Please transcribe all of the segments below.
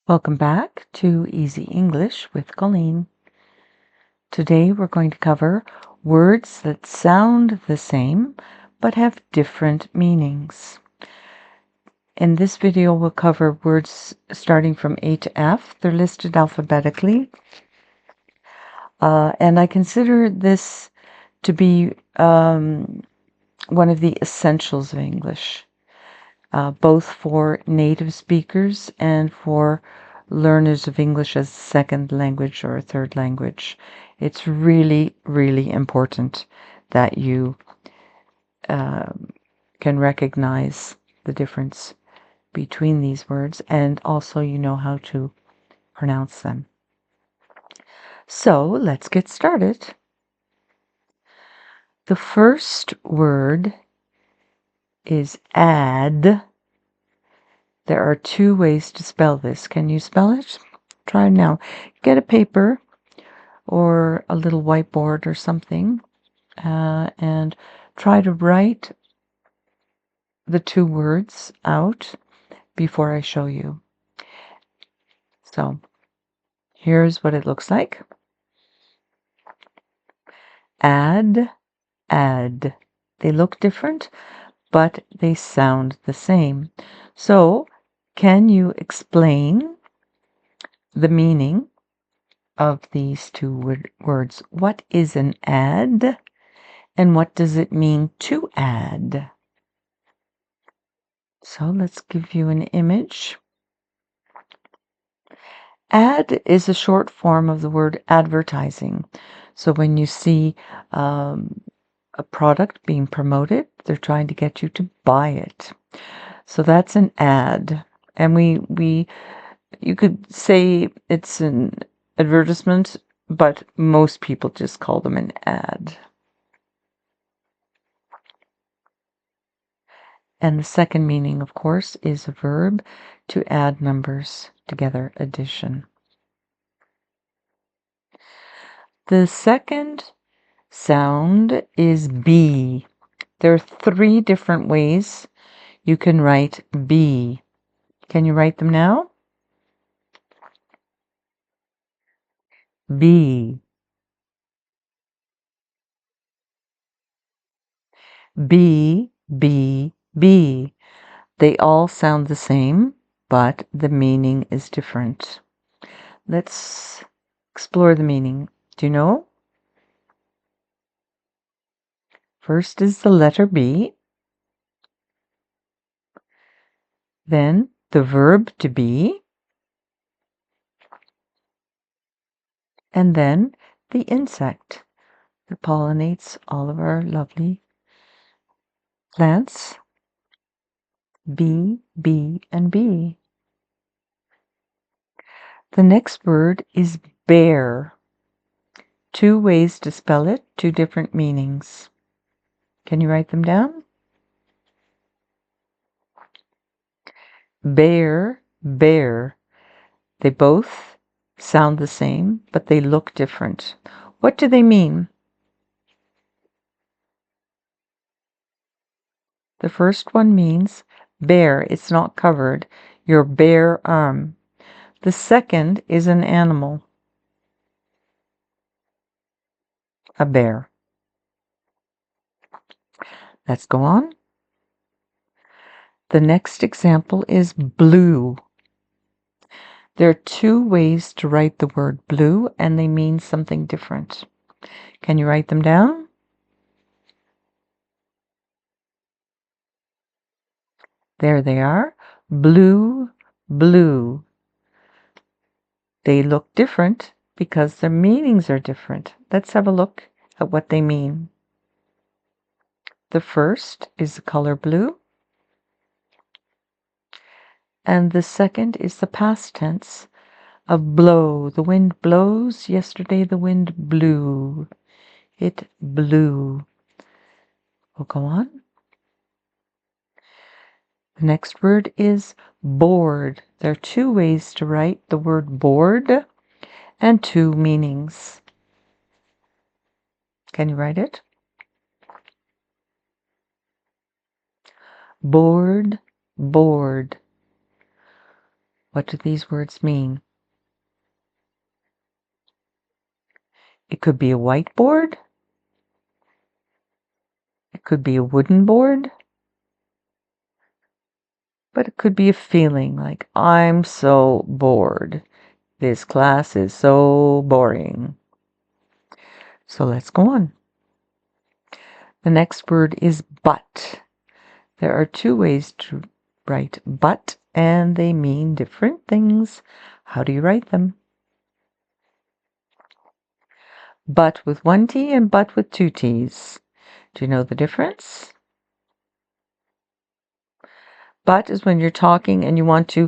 Welcome back to Easy English with Colleen. Today we're going to cover words that sound the same but have different meanings. In this video we'll cover words starting from A to F. They're listed alphabetically. And I consider this to be one of the essentials of English, both for native speakers and for learners of English as a second language or a third language. It's really, really important that you can recognize the difference between these words, and also you know how to pronounce them. So let's get started. The first word is add. There are two ways to spell this. Can you spell it? Try now. Get a paper or a little whiteboard or something and try to write the two words out before I show you. So here's what it looks like. Add, add. They look different, but they sound the same. So can you explain the meaning of these two words? What is an add, and what does it mean to add? So let's give you an image. Ad is a short form of the word advertising. So when you see a product being promoted, they're trying to get you to buy it. So that's an ad. And you could say it's an advertisement, but most people just call them an ad. And the second meaning, of course, is a verb to add numbers together, addition. The second sound is B. There are three different ways you can write B. Can you write them now? B. B, B, B. They all sound the same, but the meaning is different. Let's explore the meaning. Do you know? First is the letter B, then the verb to be, and then the insect that pollinates all of our lovely plants. B, B, and B. The next word is bear. Two ways to spell it, two different meanings. Can you write them down? Bear, bear. They both sound the same, but they look different. What do they mean? The first one means bare, it's not covered, your bare arm. The second is an animal, a bear. Let's go on. The next example is blue. There are two ways to write the word blue, and they mean something different. Can you write them down? There they are. Blue, blue. They look different because their meanings are different. Let's have a look at what they mean. The first is the color blue, and the second is the past tense of blow. The wind blows. Yesterday the wind blew. It blew. We'll go on. The next word is bored. There are two ways to write the word bored and two meanings. Can you write it? Bored, bored. What do these words mean? It could be a whiteboard. It could be a wooden board. But it could be a feeling like, I'm so bored. This class is so boring. So let's go on. The next word is but. There are two ways to write but, and they mean different things. How do you write them? But with one T and but with two T's. Do you know the difference? But is when you're talking and you want to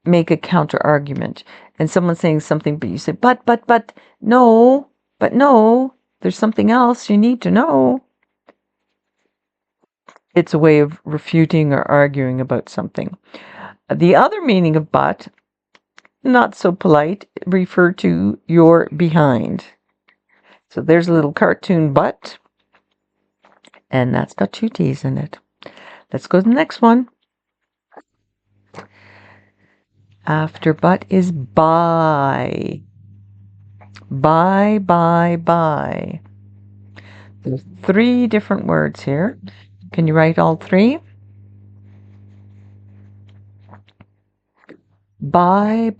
make a counter argument. And someone's saying something, but you say, but, no, there's something else you need to know. It's a way of refuting or arguing about something. The other meaning of but, not so polite, refer to you're behind. So there's a little cartoon but, and that's got two T's in it. Let's go to the next one. After but is by. By. There's three different words here. Can you write all three? By.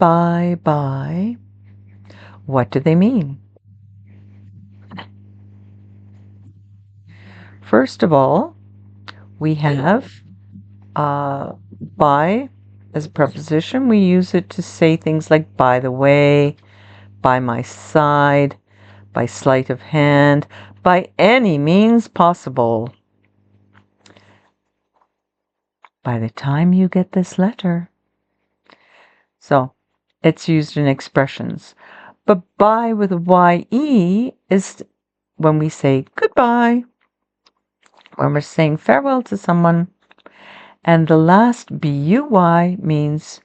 What do they mean? First of all, we have by as a preposition. We use it to say things like by the way, by my side, by sleight of hand, by any means possible. By the time you get this letter. So it's used in expressions. But by with a Y-E is when we say goodbye, when we're saying farewell to someone. And the last B-U-Y means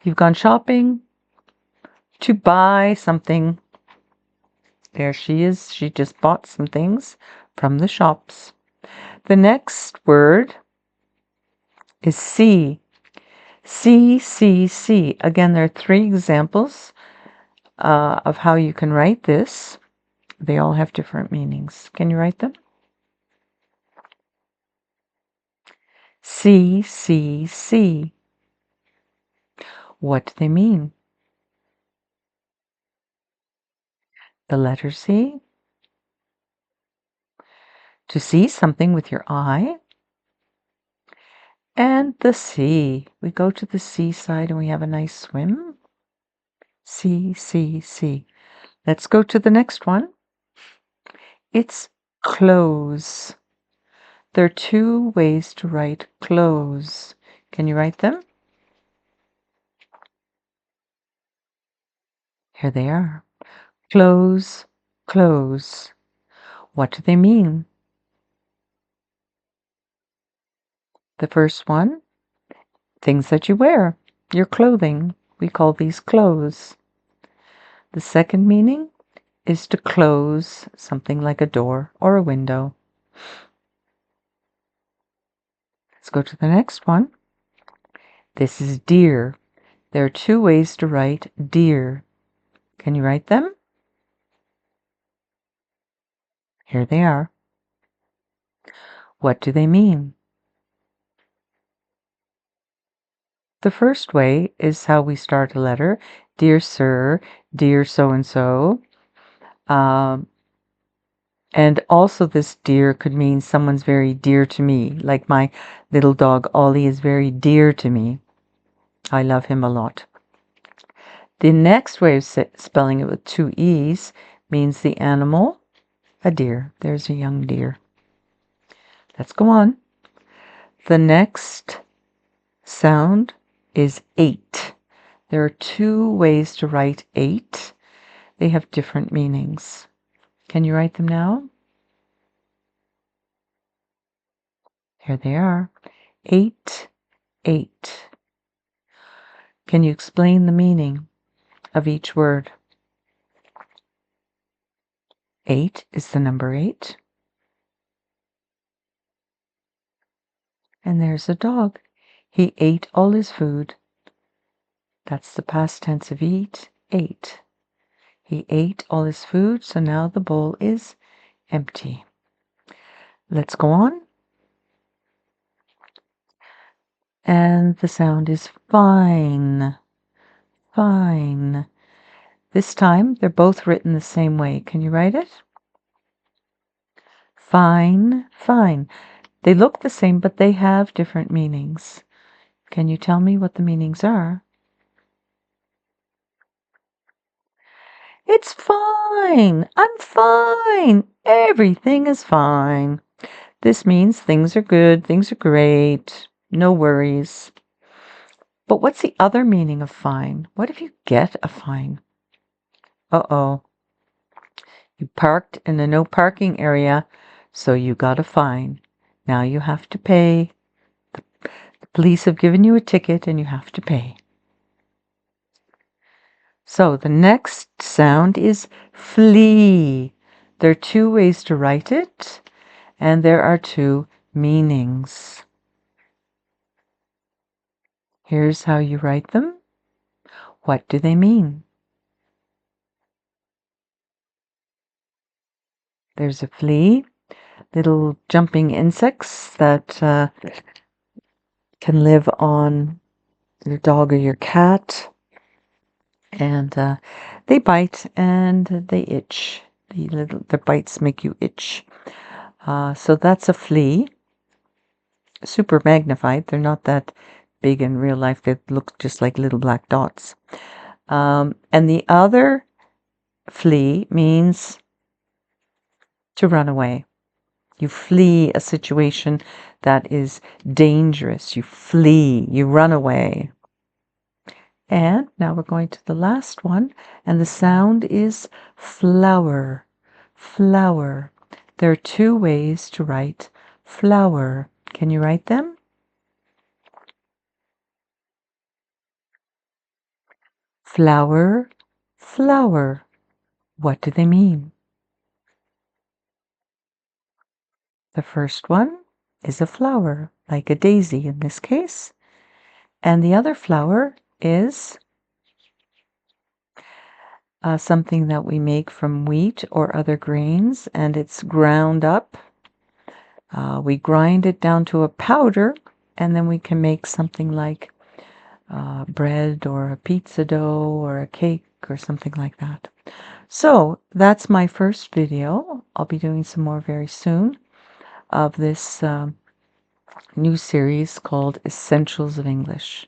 you've gone shopping to buy something. There she is. She just bought some things from the shops. The next word is see. See. Again, there are three examples of how you can write this. They all have different meanings. Can you write them? See. What do they mean? The letter C. To see something with your eye. And the sea. We go to the seaside and we have a nice swim. See. Let's go to the next one. It's close. There are two ways to write close. Can you write them? Here they are. Close. What do they mean? The first one, things that you wear, your clothing. We call these clothes. The second meaning is to close something like a door or a window. Let's go to the next one. This is dear. There are two ways to write dear. Can you write them? Here they are. What do they mean? The first way is how we start a letter. Dear sir, dear so-and-so. And also this dear could mean someone's very dear to me. Like my little dog Ollie is very dear to me. I love him a lot. The next way of spelling it with two E's means the animal, a deer. There's a young deer. Let's go on. The next sound is 8. There are two ways to write 8. They have different meanings. Can you write them now? Here they are. 8. Can you explain the meaning of each word? 8 is the number 8. And there's a dog. He ate all his food. That's the past tense of eat, ate. He ate all his food, so now the bowl is empty. Let's go on. And the sound is fine. Fine. This time, they're both written the same way. Can you write it? Fine, fine. They look the same, but they have different meanings. Can you tell me what the meanings are? It's fine. I'm fine. Everything is fine. This means things are good, things are great, no worries. But what's the other meaning of fine? What if you get a fine? Uh-oh. You parked in a no parking area, so you got a fine. Now you have to pay. The police have given you a ticket and you have to pay. So the next sound is flee. There are two ways to write it, and there are two meanings. Here's how you write them. What do they mean? There's a flea, little jumping insects that can live on your dog or your cat, and they bite and they itch. Their bites make you itch. So that's a flea. Super magnified. They're not that big in real life. They look just like little black dots. And the other flee means to run away. You flee a situation that is dangerous. You flee, you run away. And now we're going to the last one, and the sound is flower. Flower. There are two ways to write flower. Can you write them? Flower, flower. What do they mean? The first one is a flower, like a daisy in this case. And the other flower is something that we make from wheat or other grains, and it's ground up. We grind it down to a powder, and then we can make something like bread or a pizza dough or a cake or something like that. So that's my first video. I'll be doing some more very soon of this new series called Essentials of English.